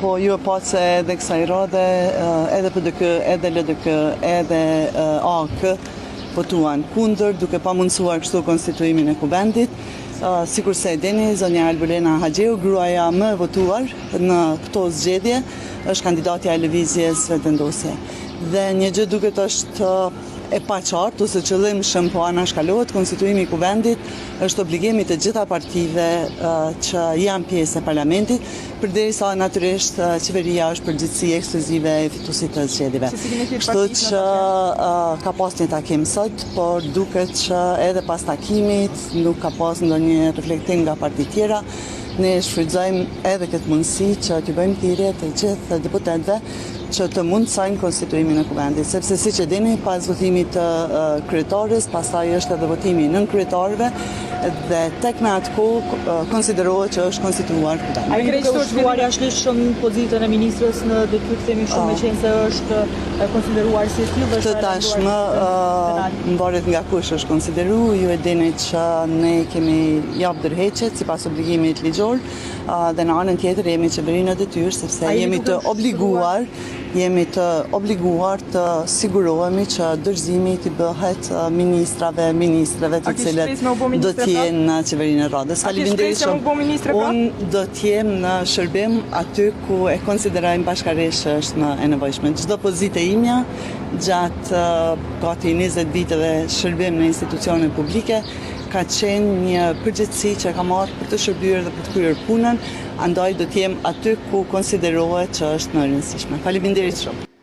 Po ju e pa se edhe kësaj rade, edhe PDK, edhe LDK, edhe AK votuan kundër, duke pa mundësuar kështu konstituimin e kuvendit. Sikur se e dini, zonja Albulena Haxheu, gruaja më e votuar në këto zgjedhje, është kandidatja e lëvizjes vetëvendosje. Dhe një gjë duket është e paqartë ose qëllimshëm, po anashkalohet konstituimi i kuvendit është obligimi të gjitha partive që janë pjesë e parlamentit, përderisa natyrisht qeveria është përgjithësi ekskluzive e fituesit të zgjedhjeve. Kështu që ka pas një takim sot, por duket që edhe pas takimit nuk ka pas ndonjë reflektim nga partitë tjera. Ne shfrytëzojmë edhe këtë mundësi që t'i bëjmë thirrje të gjithë deputetëve që të mundsojnë konstituimin e kuvendit, sepse siç e dini, pas votimit të kryetares, pastaj është edhe votimi nën kryetarëve dhe tek në atë kohë konsiderohet që është konstituuar kuvendi. A krejt të shkuar jashtëligjshëm pozitën e ministrës në detyrë, themi shumë me qenë se është konsideruar si e tillë. Të tashmë mbaret nga kush është konsideruar, ju e dini që ne kemi jap ndërheqjet sipas obligimit ligjor, dhe në anën tjetër jemi qeverinë në detyrë sepse jemi të obliguar të sigurohemi që dorëzimi t'i bëhet ministrave të cilët do t'jenë në qeverinë e radhës. Faleminderit shumë. Unë do t'jem në shërbim aty ku e konsiderojmë bashkërisht që është më e nevojshme. Çdo pozitë e imja gjatë gati 20 viteve shërbim në institucione publike ka qenë një përgjegjësi që ka marrë për të shërbyer dhe për të kryer punën, andaj do t'jem aty ku konsiderohet që është më e rëndësishme. Faleminderit shumë.